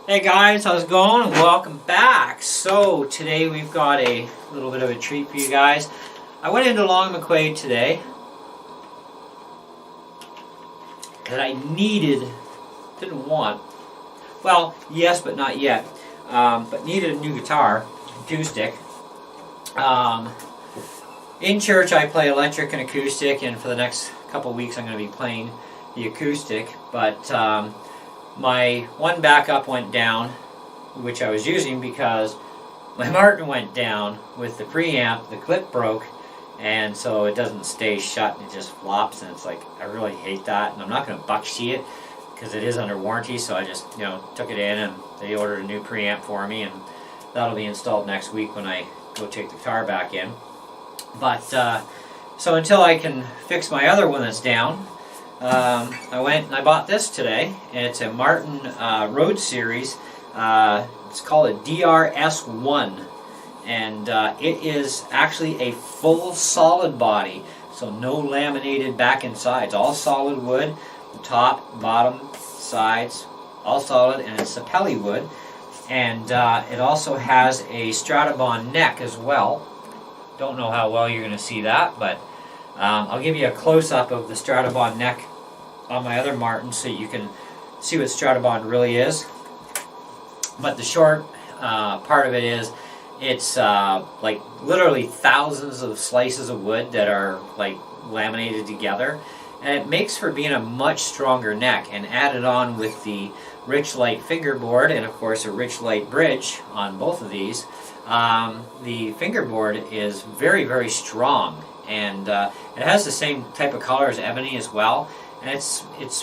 Hey guys, how's it going? Welcome back. So today we've got a little bit of a treat for you guys. I went into Long McQuaid today that I didn't want, well, yes but not yet, but needed a new guitar, acoustic. In church I play electric and acoustic, and for the next couple weeks I'm going to be playing the acoustic, but my one backup went down, which I was using because my Martin went down with the preamp. The clip broke, and so it doesn't stay shut, it just flops, and it's like, I really hate that, and I'm not going to bucksheet it because it is under warranty, so I just took it in, and they ordered a new preamp for me, and that'll be installed next week when I go take the guitar back in. But so until I can fix my other one that's down, I went and I bought this today, and it's a Martin Road Series. It's called a DRS1, and it is actually a full solid body, so no laminated back and sides, all solid wood, the top, bottom, sides, all solid, and it's sapelli wood, and it also has a Stratobond neck as well. Don't know how well you're going to see that, but I'll give you a close-up of the Stratobond neck on my other Martin so you can see what Stratobond really is. But the short part of it is, it's like literally thousands of slices of wood that are like laminated together, and it makes for being a much stronger neck. And added on with the Rich Light fingerboard and of course a Rich Light bridge on both of these, the fingerboard is very, very strong, and it has the same type of color as ebony as well. And it's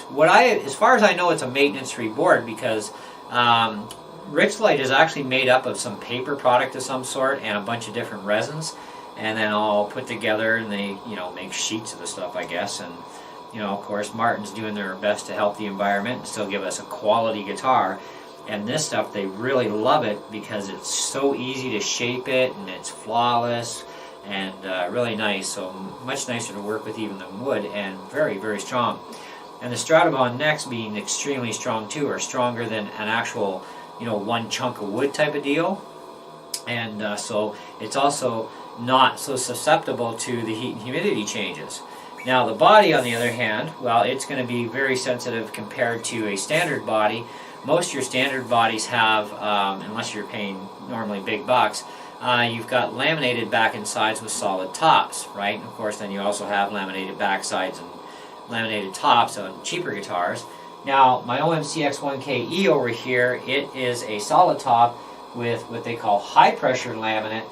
what as far as I know, it's a maintenance-free board, because Rich Light is actually made up of some paper product of some sort and a bunch of different resins, and then all put together, and they make sheets of the stuff, I guess. And of course Martin's doing their best to help the environment and still give us a quality guitar. And this stuff, they really love it because it's so easy to shape it, and it's flawless and really nice, so much nicer to work with even than wood, and very, very strong. And the Stratobond necks, being extremely strong too, are stronger than an actual one chunk of wood type of deal. And so it's also not so susceptible to the heat and humidity changes. Now the body, on the other hand, well, it's going to be very sensitive compared to a standard body. Most of your standard bodies have, unless you're paying normally big bucks, you've got laminated back and sides with solid tops, right? And of course then you also have laminated back sides and laminated tops on cheaper guitars. Now my OMC X1KE over here, it is a solid top with what they call high pressure laminate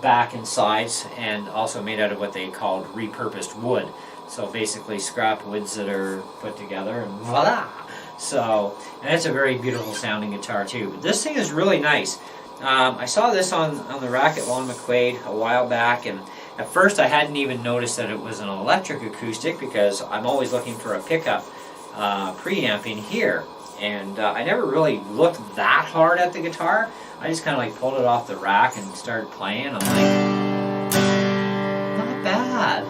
back and sides, and also made out of what they called repurposed wood. So basically scrap woods that are put together, and voila! So, and it's a very beautiful sounding guitar too. But this thing is really nice. I saw this on the rack at Long McQuaid a while back, and at first I hadn't even noticed that it was an electric acoustic, because I'm always looking for a pickup preamp in here. And I never really looked that hard at the guitar. I just kind of like pulled it off the rack and started playing. I'm like, not bad.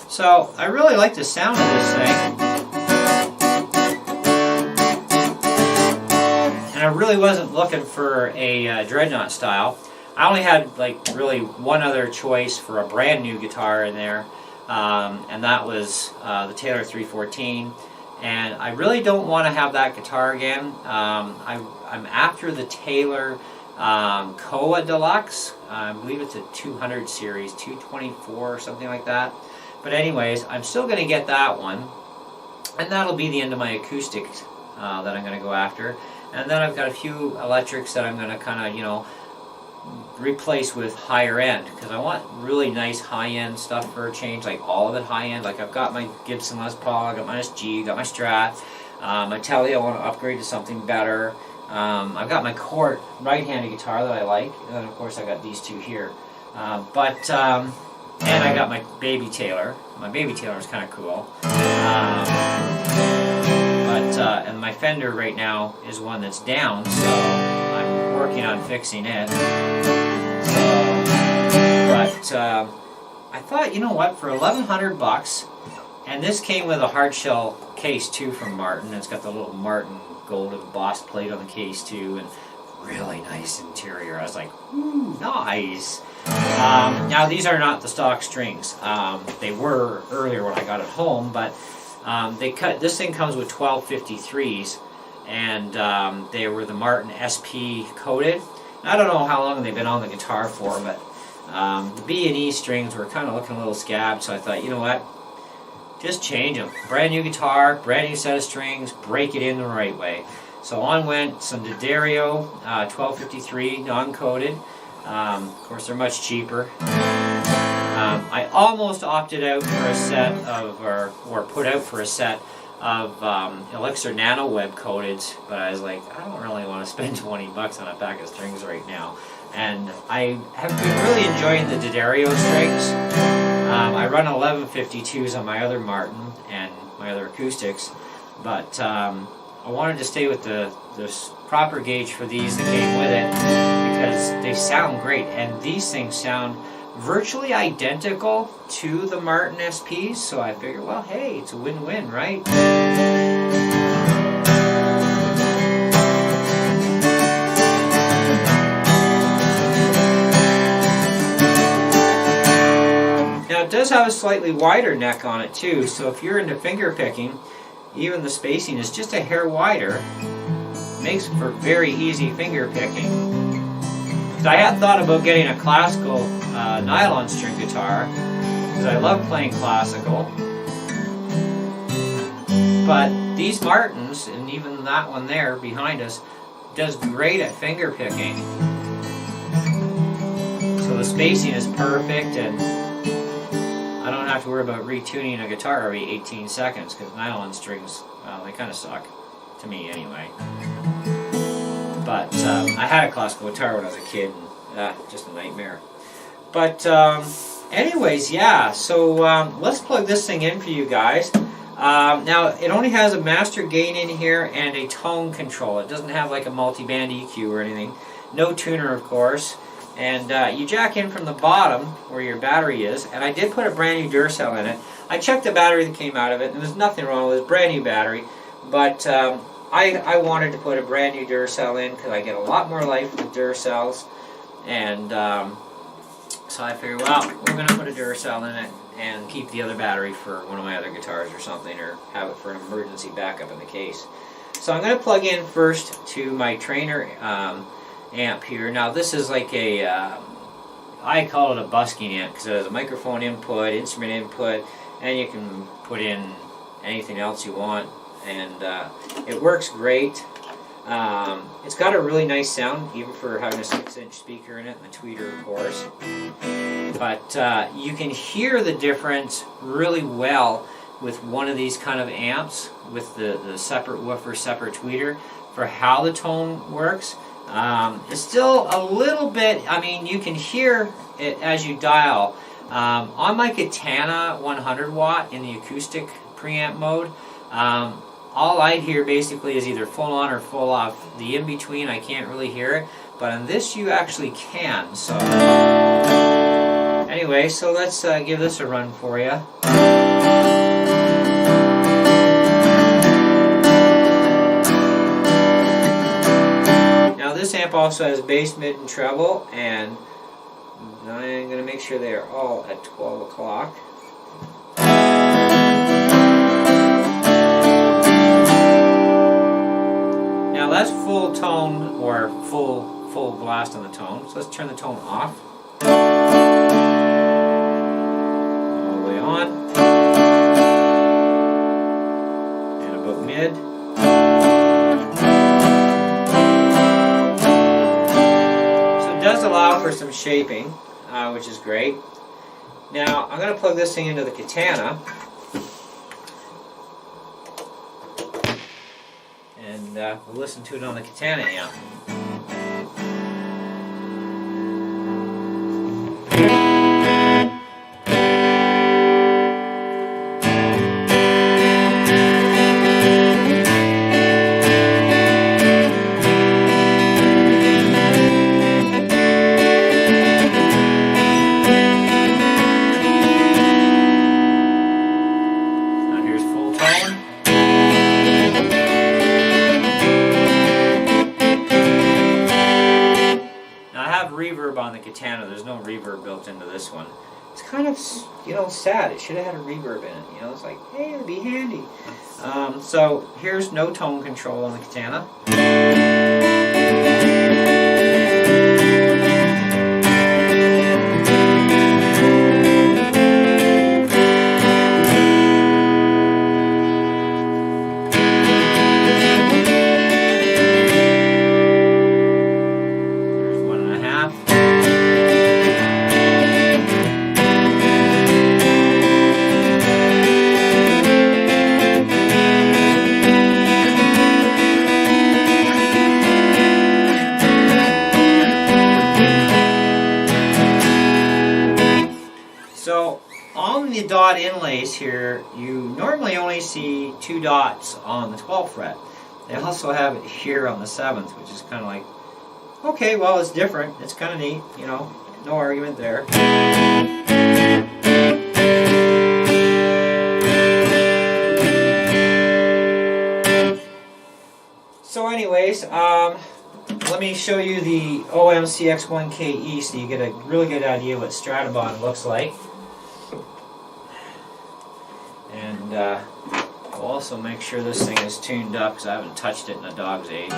So I really like the sound of this thing, and I really wasn't looking for a dreadnought style. I only had like really one other choice for a brand new guitar in there, and that was the Taylor 314. And I really don't want to have that guitar again. I'm after the Taylor Koa Deluxe. I believe it's a 200 series, 224 or something like that. But anyways, I'm still going to get that one, and that'll be the end of my acoustic that I'm going to go after. And then I've got a few electrics that I'm going to kind of, replace with higher end, because I want really nice high-end stuff for a change, like all of it high-end. Like I've got my Gibson Les Paul, I got my SG, got my Strat, I tell you I want to upgrade to something better. I've got my Cort right-handed guitar that I like, and then of course I got these two here. And I got my Baby Taylor. My Baby Taylor is kind of cool. And my Fender right now is one that's down, so I'm working on fixing it. I thought, you know what, for $1,100, and this came with a hard shell case too from Martin. It's got the little Martin gold embossed plate on the case too, and really nice interior. I was like, ooh, nice. Now these are not the stock strings. They were earlier when I got it home, but this thing comes with 1253s, and they were the Martin SP coated. I don't know how long they've been on the guitar for, but the B&E strings were kind of looking a little scabbed, so I thought, you know what, just change them. Brand new guitar, brand new set of strings, break it in the right way. So on went some D'Addario 1253 non-coated. Of course, they're much cheaper. I almost opted out for a set of, or put out for a set of Elixir Nano Web coateds, but I was like, I don't really want to spend $20 on a pack of strings right now. And I have been really enjoying the D'Addario strings. I run 1152s on my other Martin and my other acoustics, but I wanted to stay with the proper gauge for these that came with it because they sound great, and these things sound virtually identical to the Martin SPs, so I figured, well, hey, it's a win-win, right? Now it does have a slightly wider neck on it too, so if you're into finger picking, even the spacing is just a hair wider. Makes for very easy finger picking. I had thought about getting a classical nylon string guitar because I love playing classical, but these Martins, and even that one there behind us, does great at finger picking. So the spacing is perfect, and I don't have to worry about retuning a guitar every 18 seconds because nylon strings, well, they kind of suck, to me anyway. But I had a classical guitar when I was a kid, and just a nightmare. But anyways, yeah, so let's plug this thing in for you guys. Now, it only has a master gain in here and a tone control. It doesn't have like a multi-band EQ or anything. No tuner, of course. And you jack in from the bottom where your battery is, and I did put a brand new Duracell in it. I checked the battery that came out of it, and there's nothing wrong with it. It's a brand new battery, but I wanted to put a brand new Duracell in because I get a lot more life with Duracells, and so I figured, well, we're going to put a Duracell in it and keep the other battery for one of my other guitars or something, or have it for an emergency backup in the case. So I'm going to plug in first to my Trainer amp here. Now this is like a, I call it a busking amp because it has a microphone input, instrument input, and you can put in anything else you want, and it works great. It's got a really nice sound, even for having a 6-inch speaker in it, and the tweeter, of course. But you can hear the difference really well with one of these kind of amps, with the separate woofer, separate tweeter, for how the tone works. It's still a little bit, I mean, you can hear it as you dial. On my Katana 100 watt in the acoustic preamp mode, all I hear basically is either full on or full off. The in-between, I can't really hear it, but on this you actually can. So anyway, so let's give this a run for you. Now this amp also has bass, mid, and treble, and I'm going to make sure they are all at 12 o'clock. Now that's full tone, or full blast on the tone. So let's turn the tone off. All the way on. And about mid. So it does allow for some shaping, which is great. Now I'm going to plug this thing into the Katana. and we'll listen to it on the Katana amp. Reverb on the Katana. There's no reverb built into this one. It's kind of, you know, sad. It should have had a reverb in it. You know, it's like, hey, it'd be handy. So here's no tone control on the Katana. So on the dot inlays here, you normally only see 2 dots on the 12th fret. They also have it here on the 7th, which is kind of like, okay, well, it's different. It's kind of neat, you know, no argument there. So anyways, let me show you the OM-CX1KE so you get a really good idea what Stratobond looks like. And we'll also make sure this thing is tuned up because I haven't touched it in a dog's age.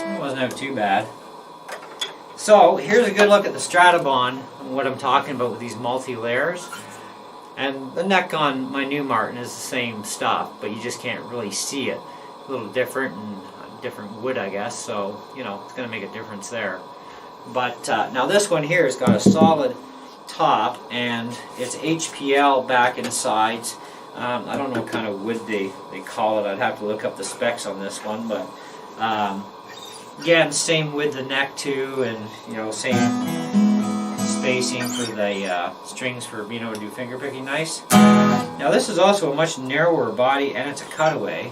It wasn't too bad. So here's a good look at the Stratobond and what I'm talking about with these multi-layers. And the neck on my new Martin is the same stuff, but you just can't really see it. A little different and different wood, I guess, so you know it's going to make a difference there. But now this one here has got a solid top and it's HPL back and sides. I don't know what kind of wood they call it. I'd have to look up the specs on this one, but again, same with the neck too, and you know, same spacing for the strings for being able to do finger picking nice. Now this is also a much narrower body, and it's a cutaway.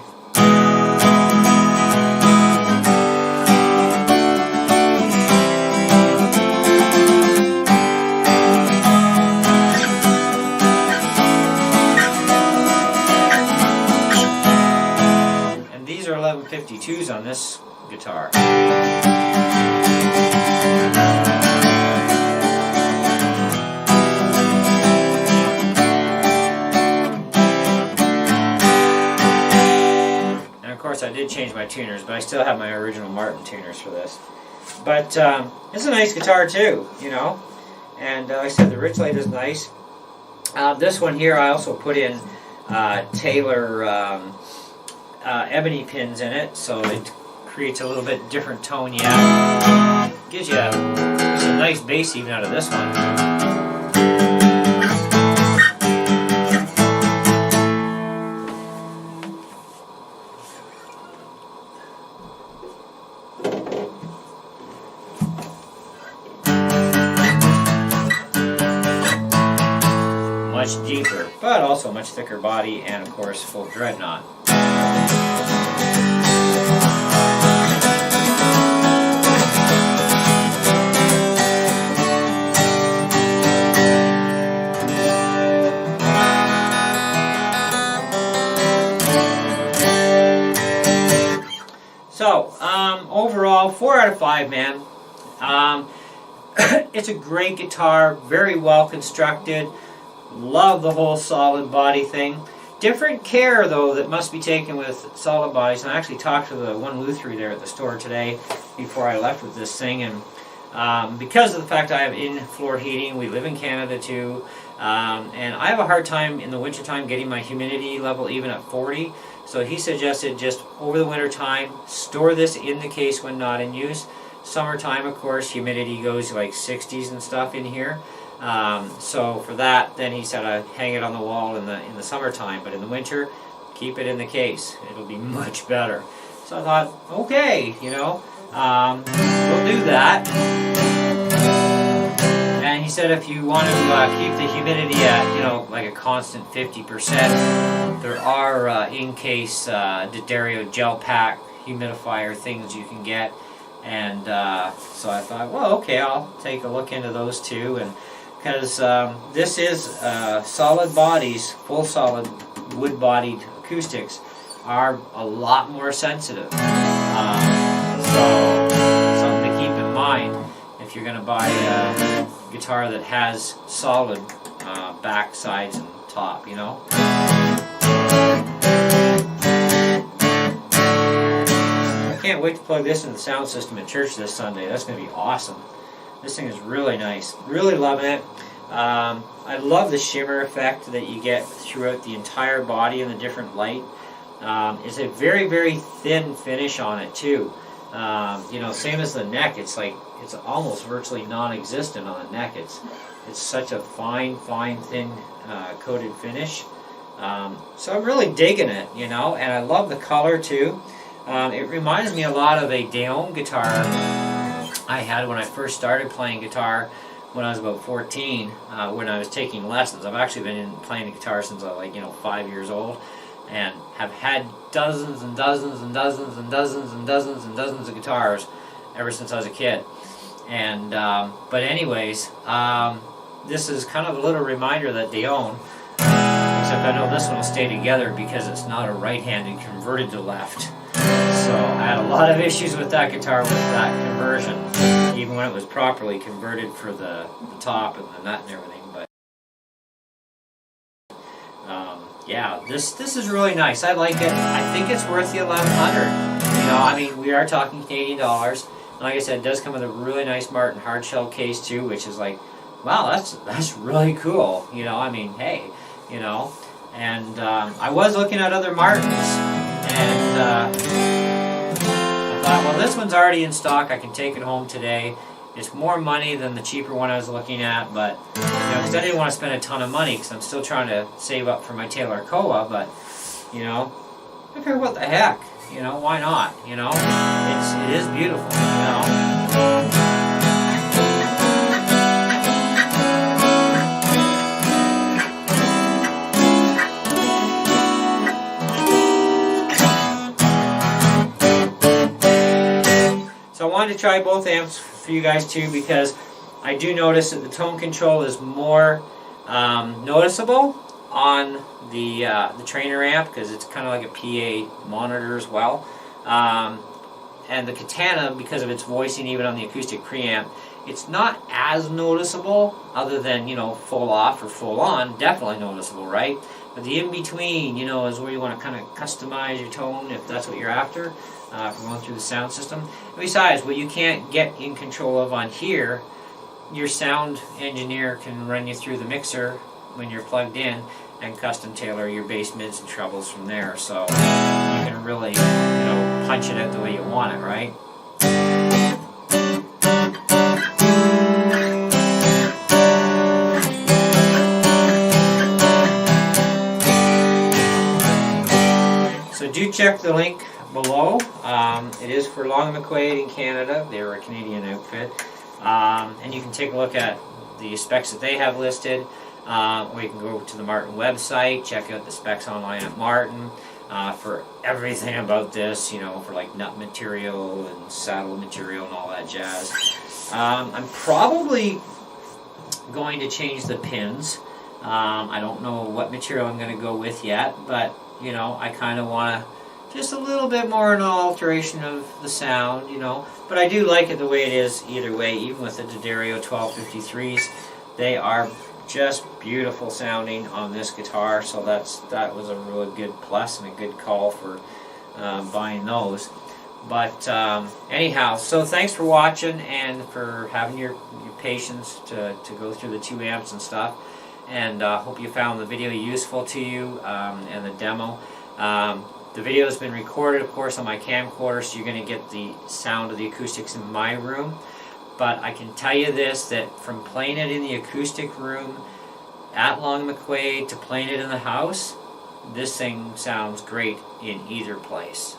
And these are 1152s on this guitar. And of course I did change my tuners, but I still have my original Martin tuners for this. But it's a nice guitar too, you know. And like I said, the Richlite is nice. This one here I also put in Taylor ebony pins in it, so it creates a little bit different tone. Yeah, gives you some nice bass even out of this one. Much deeper, but also much thicker body, and of course full dreadnought. So, overall, 4 out of 5, man. It's a great guitar, very well constructed. Love the whole solid body thing. Different care, though, that must be taken with solid bodies. And I actually talked to the one Lutherie there at the store today before I left with this thing. And because of the fact I have in-floor heating. We live in Canada too, and I have a hard time in the wintertime getting my humidity level even at 40. So he suggested just over the winter time, store this in the case when not in use. Summertime, of course, humidity goes like 60s and stuff in here. So for that, then he said I hang it on the wall in the summertime, but in the winter, keep it in the case. It'll be much better. So I thought, okay, you know, we'll do that. And he said if you want to keep the humidity at, you know, like a constant 50%, there are in-case DRS1 gel pack humidifier things you can get. And so I thought, well, okay, I'll take a look into those too. And because this is solid bodies, full solid wood-bodied acoustics are a lot more sensitive. So something to keep in mind if you're going to buy a guitar that has solid back, sides, and top, you know. I can't wait to plug this in the sound system at church this Sunday. That's going to be awesome. This thing is really nice. Really loving it. I love the shimmer effect that you get throughout the entire body and the different light. It's a very, very thin finish on it too. You know, same as the neck. It's like it's almost virtually non-existent on the neck. It's such a fine, thin coated finish. So I'm really digging it, you know, and I love the color too. It reminds me a lot of a Deon guitar I had when I first started playing guitar when I was about 14, when I was taking lessons. I've actually been playing the guitar since I was like, you know, 5 years old, and have had dozens and dozens and dozens and dozens and dozens and dozens of guitars ever since I was a kid. And but anyways, this is kind of a little reminder that Deon, except I know this one will stay together because it's not a right-handed converted to left. So I had a lot of issues with that guitar with that conversion, even when it was properly converted for the top and the nut and everything. But yeah, this is really nice. I like it. I think it's worth the $1,100. You know, I mean, we are talking Canadian dollars. Like I said, it does come with a really nice Martin hardshell case too, which is like, wow, that's really cool. You know, I mean, hey, you know. And I was looking at other Martins, and I thought, well, this one's already in stock. I can take it home today. It's more money than the cheaper one I was looking at, but you know, because I didn't want to spend a ton of money because I'm still trying to save up for my Taylor Koa. But you know, I figured, what the heck? You know, why not? You know, it is beautiful. You know. So I wanted to try both amps for you guys too, because I do notice that the tone control is more noticeable on the trainer amp, because it's kind of like a PA monitor as well. And the Katana, because of its voicing even on the acoustic preamp, it's not as noticeable, other than, you know, full off or full on, definitely noticeable, right? But the in-between, you know, is where you want to kind of customize your tone if that's what you're after. For going through the sound system. And besides, what you can't get in control of on here, your sound engineer can run you through the mixer when you're plugged in and custom tailor your bass, mids, and trebles from there. So you can really, you know, punch it out the way you want it, right? So do check the link below. It is for Long McQuaid in Canada. They're a Canadian outfit. And you can take a look at the specs that they have listed. Or you can go to the Martin website, check out the specs online at Martin for everything about this, you know, for like nut material and saddle material and all that jazz. I'm probably going to change the pins. I don't know what material I'm going to go with yet, but, you know, I kind of want to just a little bit more an alteration of the sound, you know. But I do like it the way it is either way, even with the DRS 1253s. They are just beautiful sounding on this guitar, so that was a really good plus and a good call for buying those. But anyhow, so thanks for watching and for having your patience to go through the 2 amps and stuff. And hope you found the video useful to you and the demo. The video has been recorded, of course, on my camcorder, so you're going to get the sound of the acoustics in my room. But I can tell you this, that from playing it in the acoustic room at Long McQuaid to playing it in the house, this thing sounds great in either place,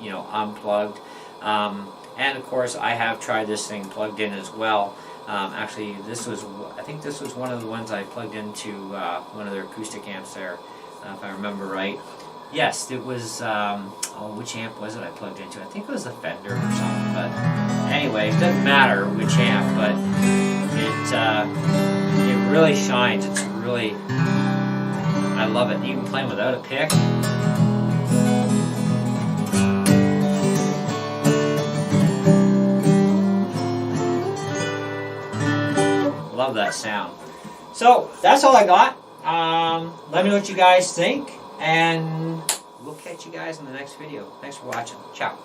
you know, unplugged. And of course, I have tried this thing plugged in as well. Actually, I think this was one of the ones I plugged into one of their acoustic amps there, if I remember right. Yes, it was, which amp was it I plugged into? I think it was the Fender or something, but anyway, it doesn't matter which amp, but it really shines. It's really, I love it. Even playing without a pick. Love that sound. So, that's all I got. Let me know what you guys think, and we'll catch you guys in the next video. Thanks for watching. Ciao.